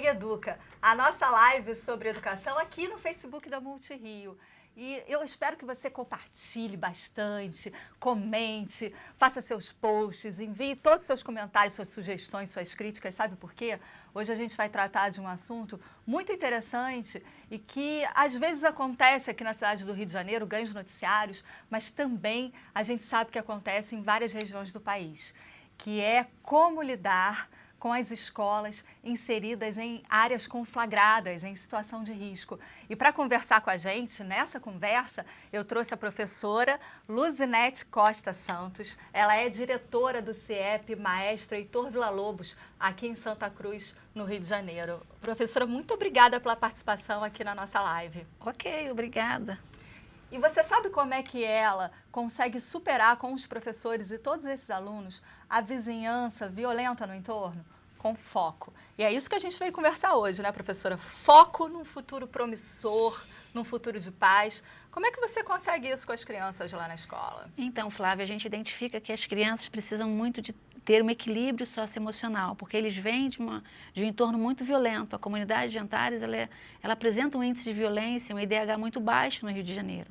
#Educa, a nossa live sobre educação aqui no Facebook da Multirio. E eu espero que você compartilhe bastante, comente, faça seus posts, envie todos os seus comentários, suas sugestões, suas críticas. Sabe por quê? Hoje a gente vai tratar de um assunto muito interessante e que às vezes acontece aqui na cidade do Rio de Janeiro, ganha os noticiários, mas também a gente sabe que acontece em várias regiões do país, que é como lidar com as escolas inseridas em áreas conflagradas, em situação de risco. E para conversar com a gente, nessa conversa, eu trouxe a professora Luzinete Costa Santos. Ela é diretora do CIEP Maestro Heitor Villa-Lobos, aqui em Santa Cruz, no Rio de Janeiro. Professora, muito obrigada pela participação aqui na nossa live. Ok, obrigada. E você sabe como é que ela consegue superar com os professores e todos esses alunos a vizinhança violenta no entorno? Com foco. E é isso que a gente veio conversar hoje, né, professora? Foco num futuro promissor, num futuro de paz. Como é que você consegue isso com as crianças lá na escola? Então, Flávia, a gente identifica que as crianças precisam muito de ter um equilíbrio socioemocional, porque eles vêm de um entorno muito violento. A comunidade de Antares, ela apresenta um índice de violência, um IDH muito baixo no Rio de Janeiro.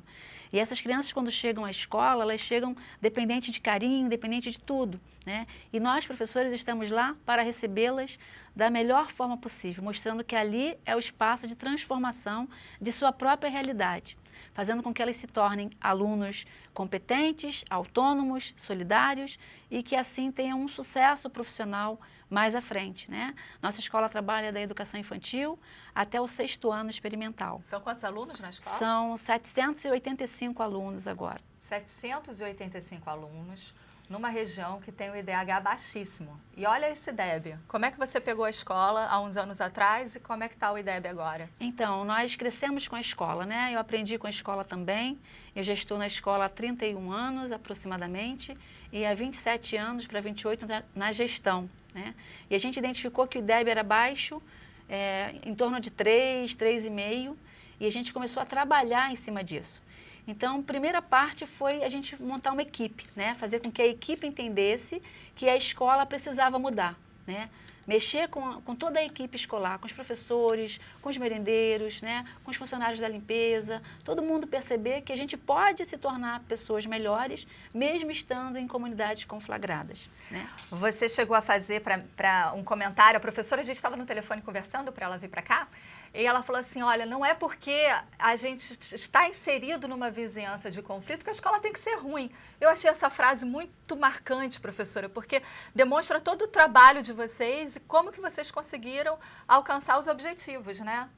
E essas crianças, quando chegam à escola, elas chegam dependentes de carinho, dependentes de tudo, né? E nós, professores, estamos lá para recebê-las da melhor forma possível, mostrando que ali é o espaço de transformação de sua própria realidade, fazendo com que elas se tornem alunos competentes, autônomos, solidários e que assim tenham um sucesso profissional mais à frente, né? Nossa escola trabalha da educação infantil até o 6º ano experimental. São quantos alunos na escola? São 785 alunos agora. 785 alunos numa região que tem o IDH baixíssimo. E olha esse IDEB. Como é que você pegou a escola há uns anos atrás e como é que está o IDEB agora? Então, nós crescemos com a escola, né? Eu aprendi com a escola também. Eu já estou na escola há 31 anos aproximadamente e há 27 anos para 28 na gestão, né? E a gente identificou que o IDEB era baixo, em torno de 3, 3,5, e a gente começou a trabalhar em cima disso. Então, a primeira parte foi a gente montar uma equipe, né? Fazer com que a equipe entendesse que a escola precisava mudar, né? Mexer com toda a equipe escolar, com os professores, com os merendeiros, né? Com os funcionários da limpeza, todo mundo perceber que a gente pode se tornar pessoas melhores, mesmo estando em comunidades conflagradas, né? Você chegou a fazer para um comentário, a professora, a gente estava no telefone conversando para ela vir para cá, e ela falou assim, olha, não é porque a gente está inserido numa vizinhança de conflito que a escola tem que ser ruim. Eu achei essa frase muito marcante, professora, porque demonstra todo o trabalho de vocês e como que vocês conseguiram alcançar os objetivos, né?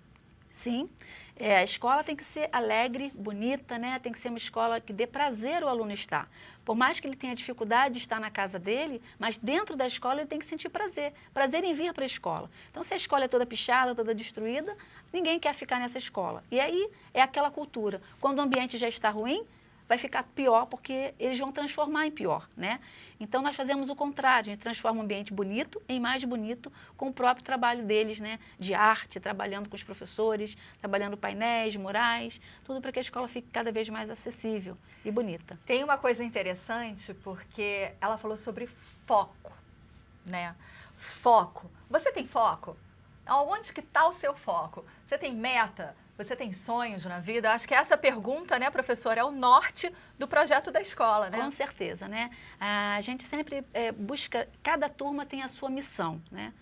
Sim, a escola tem que ser alegre, bonita, né? Tem que ser uma escola que dê prazer ao aluno estar. Por mais que ele tenha dificuldade de estar na casa dele, mas dentro da escola ele tem que sentir prazer. Prazer em vir para a escola. Então, se a escola é toda pichada, toda destruída, ninguém quer ficar nessa escola. E aí é aquela cultura. Quando o ambiente já está ruim, vai ficar pior porque eles vão transformar em pior, né? Então, nós fazemos o contrário, a gente transforma um ambiente bonito em mais bonito com o próprio trabalho deles, né? De arte, trabalhando com os professores, trabalhando painéis, murais, tudo para que a escola fique cada vez mais acessível e bonita. Tem uma coisa interessante porque ela falou sobre foco, né? Foco. Você tem foco? Onde que está o seu foco? Você tem meta? Você tem sonhos na vida? Acho que essa pergunta, né, professora, é o norte do projeto da escola, né? Com certeza, né? A gente sempre busca, cada turma tem a sua missão, né?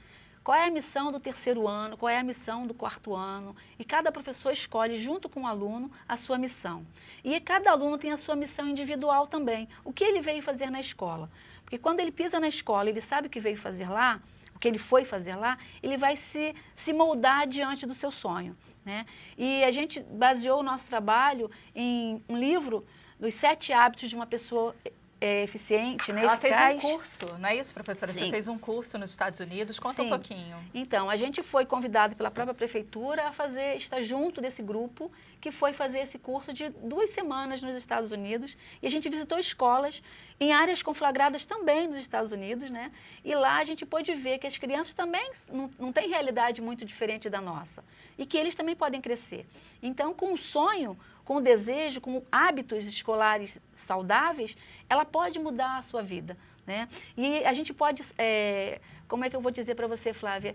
Qual é a missão do 3º ano, qual é a missão do 4º ano, e cada professor escolhe, junto com o aluno, a sua missão. E cada aluno tem a sua missão individual também, o que ele veio fazer na escola. Porque quando ele pisa na escola, ele sabe o que veio fazer lá, o que ele foi fazer lá, ele vai se moldar diante do seu sonho, né? E a gente baseou o nosso trabalho em um livro dos 7 hábitos de uma pessoa eficiente, né? Ela eficaz. fez um curso, não é isso, professora? Sim. Você fez um curso nos Estados Unidos, conta Sim. um pouquinho. Então, a gente foi convidado pela própria prefeitura a estar junto desse grupo que foi fazer esse curso de 2 semanas nos Estados Unidos, e a gente visitou escolas em áreas conflagradas também nos Estados Unidos, né? E lá a gente pôde ver que as crianças também não têm realidade muito diferente da nossa, e que eles também podem crescer. Então, com o sonho, com o desejo, com hábitos escolares saudáveis, ela pode mudar a sua vida, né? E a gente pode, como é que eu vou dizer para você, Flávia,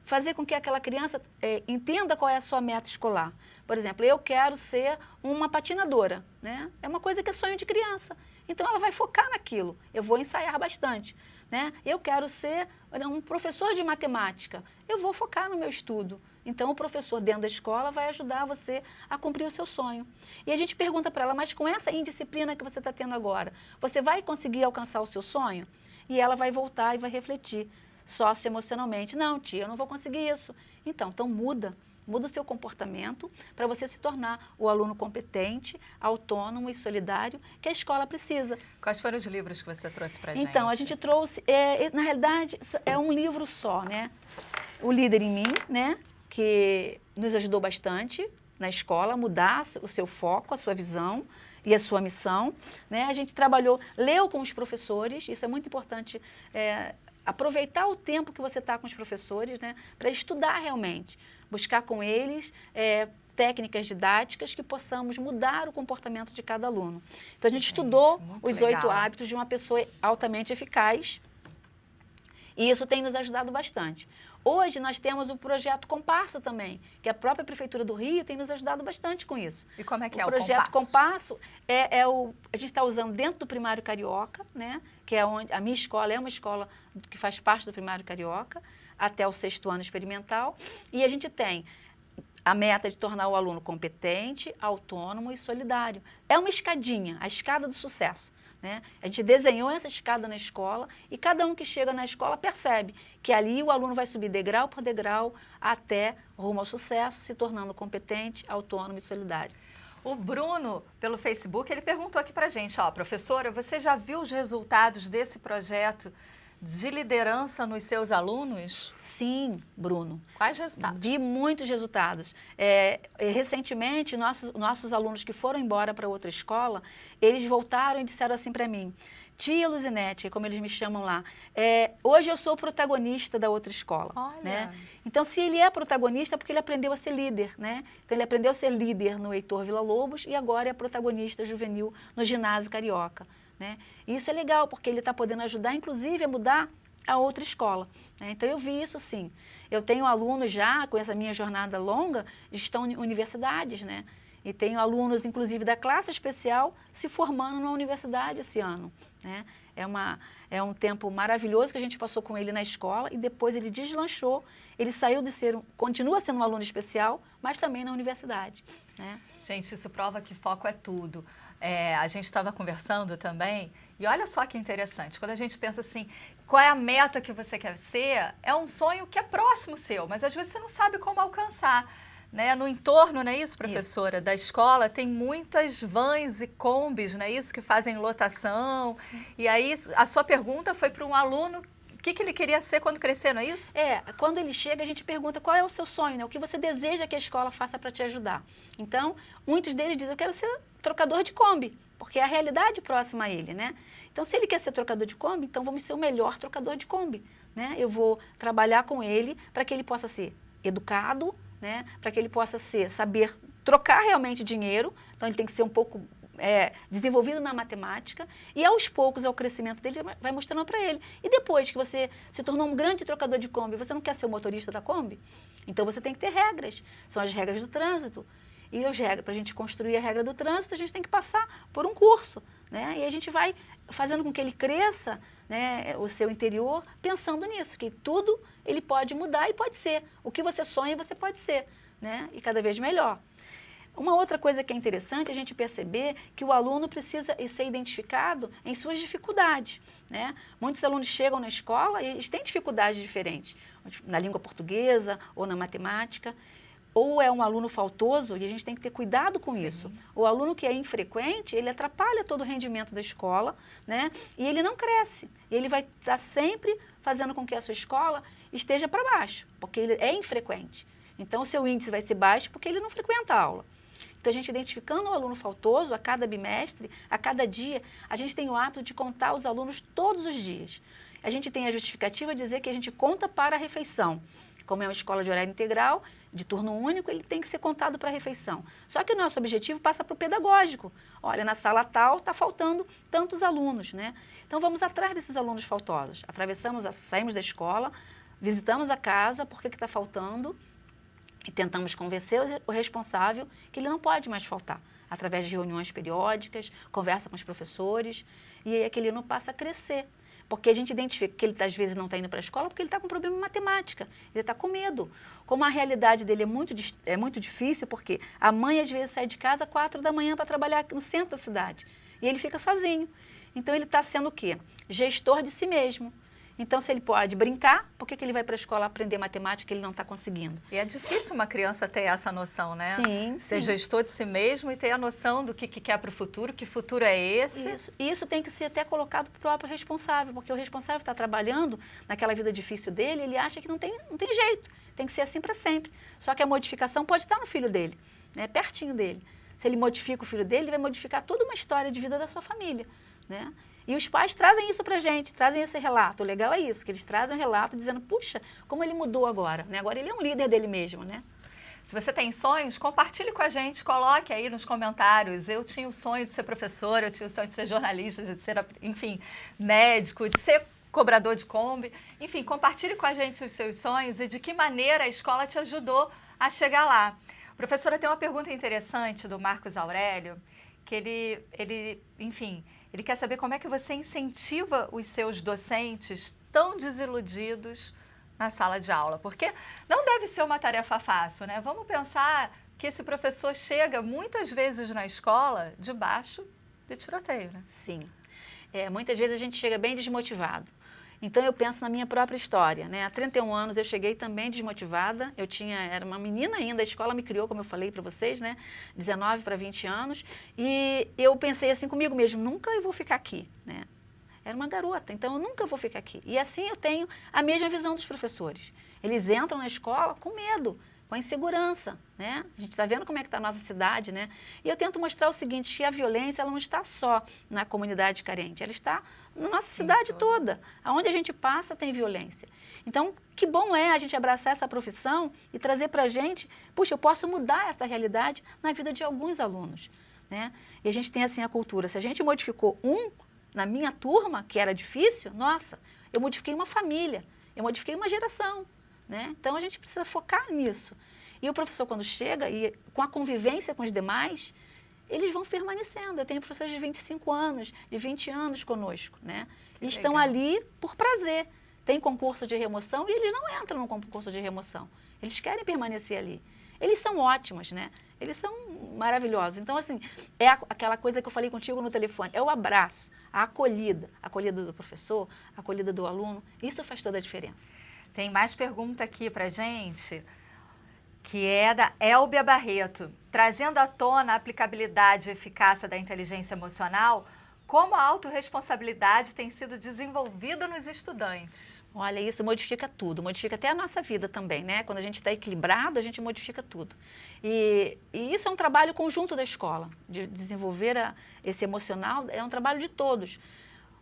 fazer com que aquela criança entenda qual é a sua meta escolar. Por exemplo, eu quero ser uma patinadora, né? É uma coisa que é sonho de criança. Então, ela vai focar naquilo. Eu vou ensaiar bastante, né? Eu quero ser um professor de matemática. Eu vou focar no meu estudo. Então, o professor dentro da escola vai ajudar você a cumprir o seu sonho. E a gente pergunta para ela, mas com essa indisciplina que você está tendo agora, você vai conseguir alcançar o seu sonho? E ela vai voltar e vai refletir socioemocionalmente. Não, tia, eu não vou conseguir isso. Então muda o seu comportamento para você se tornar o aluno competente, autônomo e solidário que a escola precisa. Quais foram os livros que você trouxe para a gente? Então, a gente trouxe, na realidade, é um livro só, né? O Líder em Mim, né? Que nos ajudou bastante na escola a mudar o seu foco, a sua visão e a sua missão, né? A gente leu com os professores, isso é muito importante, aproveitar o tempo que você está com os professores, né? Para estudar realmente, buscar com eles técnicas didáticas que possamos mudar o comportamento de cada aluno. Então, a gente estudou os 8 hábitos de uma pessoa altamente eficaz e isso tem nos ajudado bastante. Hoje nós temos o projeto Compasso também, que a própria Prefeitura do Rio tem nos ajudado bastante com isso. E como é que o projeto Compasso? A gente está usando dentro do Primário Carioca, né? Que é onde a minha escola é uma escola que faz parte do Primário Carioca, até o 6º ano experimental, e a gente tem a meta de tornar o aluno competente, autônomo e solidário. É uma escadinha, a escada do sucesso. Né? A gente desenhou essa escada na escola e cada um que chega na escola percebe que ali o aluno vai subir degrau por degrau até rumo ao sucesso, se tornando competente, autônomo e solidário. O Bruno, pelo Facebook, ele perguntou aqui pra gente, professora, você já viu os resultados desse projeto de liderança nos seus alunos? Sim, Bruno. Quais resultados? Vi muitos resultados. Recentemente, nossos alunos que foram embora para outra escola, eles voltaram e disseram assim para mim, tia Luzinete, como eles me chamam lá, hoje eu sou o protagonista da outra escola. Olha. Né? Então, se ele é protagonista, é porque ele aprendeu a ser líder. Né? Então, ele aprendeu a ser líder no Heitor Villa-Lobos e agora é protagonista juvenil no Ginásio Carioca. Né? E isso é legal, porque ele está podendo ajudar, inclusive, a mudar a outra escola. Né? Então, eu vi isso sim. Eu tenho alunos já, com essa minha jornada longa, estão em universidades, né? E tenho alunos, inclusive, da classe especial se formando na universidade esse ano. Né? É um tempo maravilhoso que a gente passou com ele na escola e depois ele deslanchou. Ele saiu de continua sendo um aluno especial, mas também na universidade. Né? Gente, isso prova que foco é tudo. A gente estava conversando também, e olha só que interessante, quando a gente pensa assim, qual é a meta que você quer ser, é um sonho que é próximo seu, mas às vezes você não sabe como alcançar. Né? No entorno, não é isso, professora, da escola, tem muitas vans e combis, não é isso, que fazem lotação. Sim. E aí, a sua pergunta foi para um aluno, o que ele queria ser quando crescer, não é isso? Quando ele chega, a gente pergunta qual é o seu sonho, né? O que você deseja que a escola faça para te ajudar. Então, muitos deles dizem, eu quero ser trocador de Kombi, porque é a realidade próxima a ele, né? Então, se ele quer ser trocador de Kombi, então vamos ser o melhor trocador de Kombi, né? Eu vou trabalhar com ele para que ele possa ser educado, né? Para que ele possa saber trocar realmente dinheiro, então ele tem que ser um pouco desenvolvido na matemática e aos poucos, ao crescimento dele, vai mostrando para ele. E depois que você se tornou um grande trocador de Kombi, você não quer ser o motorista da Kombi? Então você tem que ter regras, são as regras do trânsito. E para a gente construir a regra do trânsito, a gente tem que passar por um curso, né? E a gente vai fazendo com que ele cresça, né, o seu interior, pensando nisso, que tudo ele pode mudar e pode ser. O que você sonha, você pode ser, né? E cada vez melhor. Uma outra coisa que é interessante é a gente perceber que o aluno precisa ser identificado em suas dificuldades, né? Muitos alunos chegam na escola e eles têm dificuldades diferentes, na língua portuguesa ou na matemática. Ou é um aluno faltoso e a gente tem que ter cuidado com Sim. isso. O aluno que é infrequente, ele atrapalha todo o rendimento da escola, né? E ele não cresce. Ele vai estar sempre fazendo com que a sua escola esteja para baixo, porque ele é infrequente. Então, o seu índice vai ser baixo porque ele não frequenta a aula. Então, a gente identificando o aluno faltoso a cada bimestre, a cada dia, a gente tem o hábito de contar os alunos todos os dias. A gente tem a justificativa de dizer que a gente conta para a refeição. Como é uma escola de horário integral, de turno único, ele tem que ser contado para a refeição. Só que o nosso objetivo passa para o pedagógico. Olha, na sala tal está faltando tantos alunos, né? Então vamos atrás desses alunos faltosos. Saímos da escola, visitamos a casa, por que está faltando, e tentamos convencer o responsável que ele não pode mais faltar, através de reuniões periódicas, conversa com os professores, e aí aquele aluno passa a crescer. Porque a gente identifica que ele, às vezes, não está indo para a escola porque ele está com problema em matemática, ele está com medo. Como a realidade dele é muito difícil, porque a mãe, às vezes, sai de casa às 4 da manhã para trabalhar no centro da cidade, e ele fica sozinho. Então, ele está sendo o quê? Gestor de si mesmo. Então, se ele pode brincar, por que ele vai para a escola aprender matemática que ele não está conseguindo? E é difícil uma criança ter essa noção, né? Sim, Ser sim. gestor de si mesmo e ter a noção do que quer para o futuro, que futuro é esse. Isso. E isso tem que ser até colocado para o próprio responsável, porque o responsável está trabalhando naquela vida difícil dele, ele acha que não tem jeito, tem que ser assim para sempre. Só que a modificação pode estar no filho dele, né? Pertinho dele. Se ele modifica o filho dele, ele vai modificar toda uma história de vida da sua família, né? E os pais trazem isso para a gente, trazem esse relato. O legal é isso, que eles trazem um relato dizendo, puxa, como ele mudou agora, né? Agora ele é um líder dele mesmo, né? Se você tem sonhos, compartilhe com a gente, coloque aí nos comentários. Eu tinha o sonho de ser professora, eu tinha o sonho de ser jornalista, de ser, enfim, médico, de ser cobrador de Kombi. Enfim, compartilhe com a gente os seus sonhos e de que maneira a escola te ajudou a chegar lá. Professora, tem uma pergunta interessante do Marcos Aurélio, que ele quer saber como é que você incentiva os seus docentes tão desiludidos na sala de aula, porque não deve ser uma tarefa fácil, né? Vamos pensar que esse professor chega muitas vezes na escola debaixo de tiroteio, né? Sim. Muitas vezes a gente chega bem desmotivado. Então eu penso na minha própria história, né? Há 31 anos eu cheguei também desmotivada, era uma menina ainda, a escola me criou, como eu falei para vocês, né? 19 para 20 anos, e eu pensei assim comigo mesmo, nunca eu vou ficar aqui, né? Era uma garota, então eu nunca vou ficar aqui. E assim eu tenho a mesma visão dos professores. Eles entram na escola com medo, com a insegurança, né? A gente está vendo como é que está a nossa cidade, né? E eu tento mostrar o seguinte, que a violência ela não está só na comunidade carente, ela está na nossa cidade toda. Aonde a gente passa tem violência. Então, que bom é a gente abraçar essa profissão e trazer para a gente, puxa, eu posso mudar essa realidade na vida de alguns alunos, né? E a gente tem assim a cultura, se a gente modificou na minha turma, que era difícil, nossa, eu modifiquei uma família, eu modifiquei uma geração, né? Então, a gente precisa focar nisso. E o professor, quando chega, e com a convivência com os demais, eles vão permanecendo. Eu tenho professores de 25 anos, de 20 anos conosco, né? E estão ali por prazer. Tem concurso de remoção e eles não entram no concurso de remoção. Eles querem permanecer ali. Eles são ótimos, né? Eles são maravilhosos. Então, assim, é aquela coisa que eu falei contigo no telefone, é o abraço, a acolhida do professor, a acolhida do aluno. Isso faz toda a diferença. Tem mais pergunta aqui pra gente, que é da Elbia Barreto. Trazendo à tona a aplicabilidade e eficácia da inteligência emocional, como a autorresponsabilidade tem sido desenvolvida nos estudantes? Olha, isso modifica tudo, modifica até a nossa vida também, né? Quando a gente está equilibrado, a gente modifica tudo. E isso é um trabalho conjunto da escola, de desenvolver esse emocional, é um trabalho de todos.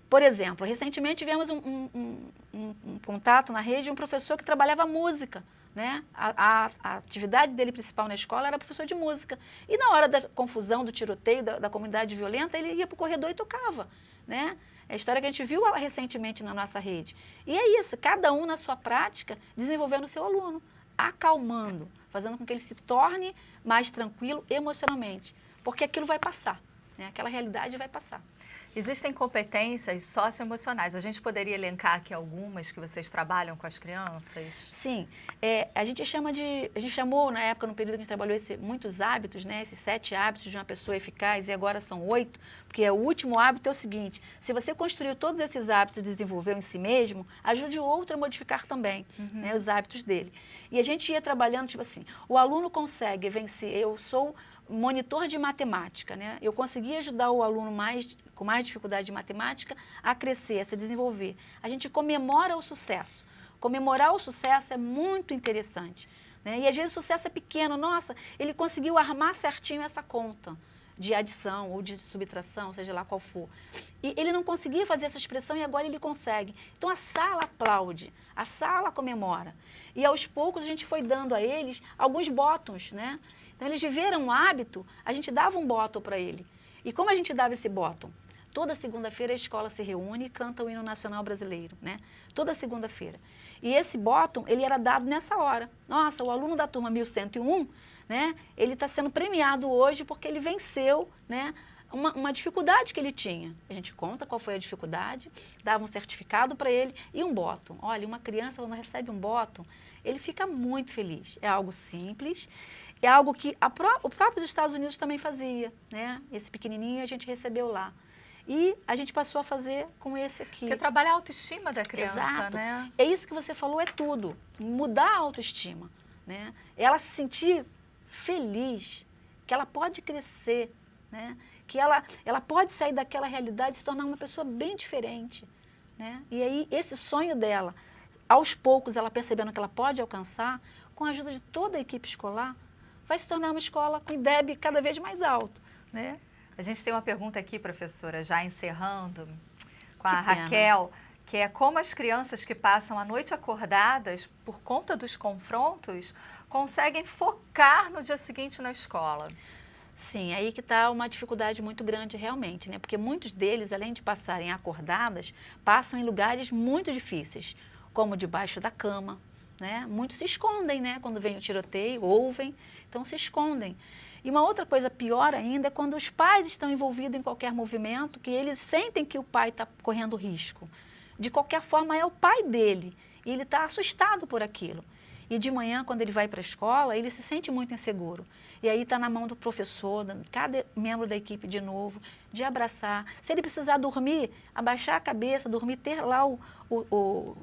Por exemplo, recentemente tivemos um contato na rede de um professor que trabalhava música, né? A atividade dele principal na escola era professor de música. E na hora da confusão, do tiroteio, da comunidade violenta, ele ia para o corredor e tocava, né? É a história que a gente viu recentemente na nossa rede. E é isso, cada um na sua prática, desenvolvendo o seu aluno, acalmando, fazendo com que ele se torne mais tranquilo emocionalmente, porque aquilo vai passar, né? Aquela realidade vai passar. Existem competências socioemocionais. A gente poderia elencar aqui algumas que vocês trabalham com as crianças? Sim. A gente chamou, na época, no período que a gente trabalhou, muitos hábitos, né? Esses 7 hábitos de uma pessoa eficaz, e agora são 8, porque o último hábito é o seguinte, se você construiu todos esses hábitos e desenvolveu em si mesmo, ajude o outro a modificar também, né, os hábitos dele. E a gente ia trabalhando, tipo assim, o aluno consegue vencer, eu sou monitor de matemática, né? Eu consegui ajudar o aluno com mais dificuldade de matemática a crescer, a se desenvolver. A gente comemora o sucesso. Comemorar o sucesso é muito interessante, né? E às vezes o sucesso é pequeno. Nossa, ele conseguiu armar certinho essa conta de adição ou de subtração, seja lá qual for. E ele não conseguia fazer essa expressão e agora ele consegue. Então a sala aplaude, a sala comemora. E aos poucos a gente foi dando a eles alguns bótons, né? Então eles viveram um hábito, a gente dava um bóton para ele. E como a gente dava esse bóton? Toda segunda-feira a escola se reúne e canta o hino nacional brasileiro, né? Toda segunda-feira. E esse bottom, ele era dado nessa hora. Nossa, o aluno da turma 1101, né? Ele está sendo premiado hoje porque ele venceu, né? Uma dificuldade que ele tinha. A gente conta qual foi a dificuldade, dava um certificado para ele e um bottom. Olha, uma criança quando recebe um bottom, ele fica muito feliz. É algo simples, é algo que o próprio Estados Unidos também fazia, né? Esse pequenininho a gente recebeu lá. E a gente passou a fazer com esse aqui. Porque trabalha a autoestima da criança, Exato. né? É isso que você falou, é tudo. Mudar a autoestima, né? Ela se sentir feliz, que ela pode crescer, né? Que ela pode sair daquela realidade e se tornar uma pessoa bem diferente, né? E aí, esse sonho dela, aos poucos, ela percebendo que ela pode alcançar, com a ajuda de toda a equipe escolar, vai se tornar uma escola com IDEB cada vez mais alto, né? A gente tem uma pergunta aqui, professora, já encerrando, com a Raquel, que é como as crianças que passam a noite acordadas por conta dos confrontos conseguem focar no dia seguinte na escola. Sim, aí que está uma dificuldade muito grande realmente, né? Porque muitos deles, além de passarem acordadas, passam em lugares muito difíceis, como debaixo da cama, né? Muitos se escondem, né? Quando vem o tiroteio, ouvem, então se escondem. E uma outra coisa pior ainda é quando os pais estão envolvidos em qualquer movimento, que eles sentem que o pai está correndo risco. De qualquer forma, é o pai dele, e ele está assustado por aquilo. E de manhã, quando ele vai para a escola, ele se sente muito inseguro. E aí está na mão do professor, cada membro da equipe de novo, de abraçar. Se ele precisar dormir, abaixar a cabeça, dormir, ter lá o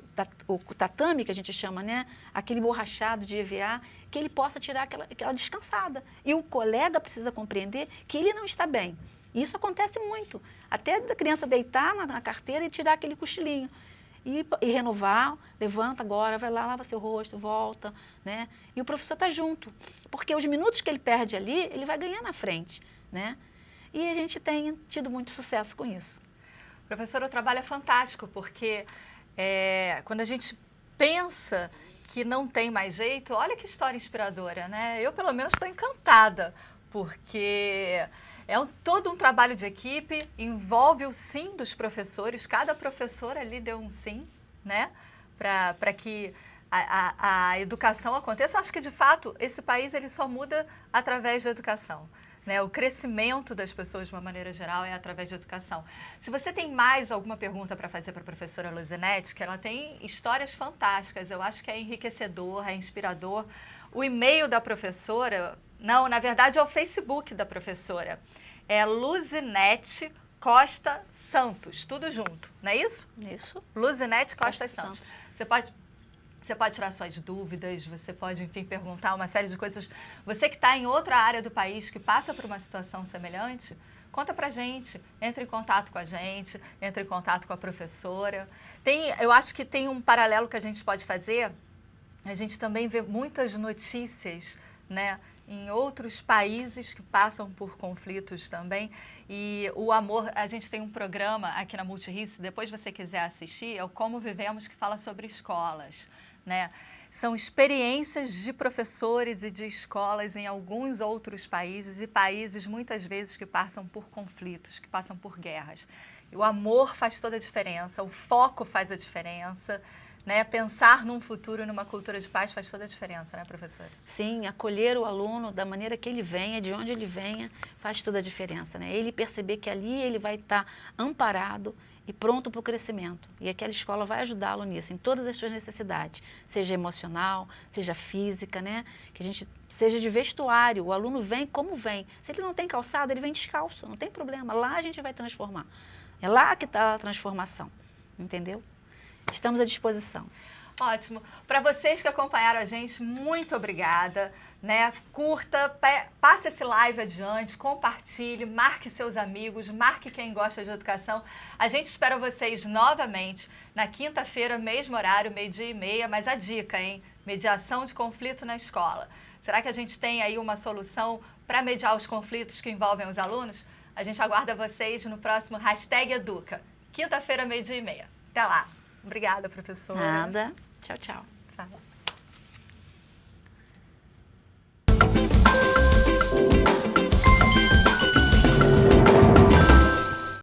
tatame, que a gente chama, né? Aquele borrachado de EVA, que ele possa tirar aquela descansada. E o colega precisa compreender que ele não está bem. Isso acontece muito. Até da criança deitar na carteira e tirar aquele cochilinho. E renovar, levanta agora, vai lá, lava seu rosto, volta, né? E o professor está junto, porque os minutos que ele perde ali, ele vai ganhar na frente, né? E a gente tem tido muito sucesso com isso. Professora, o trabalho é fantástico, porque quando a gente pensa que não tem mais jeito, olha que história inspiradora, né? Eu, pelo menos, estou encantada, porque todo um trabalho de equipe, envolve o sim dos professores, cada professor ali deu um sim, né, para que a educação aconteça. Eu acho que, de fato, esse país ele só muda através da educação, né? O crescimento das pessoas, de uma maneira geral, é através da educação. Se você tem mais alguma pergunta para fazer para a professora Luzinete, que ela tem histórias fantásticas, eu acho que é enriquecedor, é inspirador. O e-mail da professora... Não, na verdade é o Facebook da professora. É Luzinete Costa Santos, tudo junto, não é isso? Isso. Luzinete Costa Santos. Você pode tirar suas dúvidas, você pode, enfim, perguntar uma série de coisas. Você que está em outra área do país, que passa por uma situação semelhante, conta pra gente, entre em contato com a gente, entre em contato com a professora. Eu acho que tem um paralelo que a gente pode fazer, a gente também vê muitas notícias, né, em outros países que passam por conflitos também. E o amor, a gente tem um programa aqui na Multirio, se depois você quiser assistir, é o Como Vivemos, que fala sobre escolas, né? São experiências de professores e de escolas em alguns outros países, e países muitas vezes que passam por conflitos, que passam por guerras. E o amor faz toda a diferença, o foco faz a diferença, né? Pensar num futuro, numa cultura de paz faz toda a diferença, né, professora? Sim, acolher o aluno da maneira que ele venha, de onde ele venha, faz toda a diferença, né? Ele perceber que ali ele vai estar amparado e pronto para o crescimento. E aquela escola vai ajudá-lo nisso, em todas as suas necessidades, seja emocional, seja física, né? Que a gente seja de vestuário, o aluno vem como vem. Se ele não tem calçado, ele vem descalço, não tem problema. Lá a gente vai transformar. É lá que está a transformação, entendeu? Estamos à disposição. Ótimo. Para vocês que acompanharam a gente, muito obrigada, né? Curta, passe esse live adiante, compartilhe, marque seus amigos, marque quem gosta de educação. A gente espera vocês novamente na quinta-feira, mesmo horário, 12h30, mas a dica, hein? Mediação de conflito na escola. Será que a gente tem aí uma solução para mediar os conflitos que envolvem os alunos? A gente aguarda vocês no próximo #Educa. Quinta-feira, 12h30. Até lá. Obrigada, professora. Nada. Tchau, tchau. Tchau.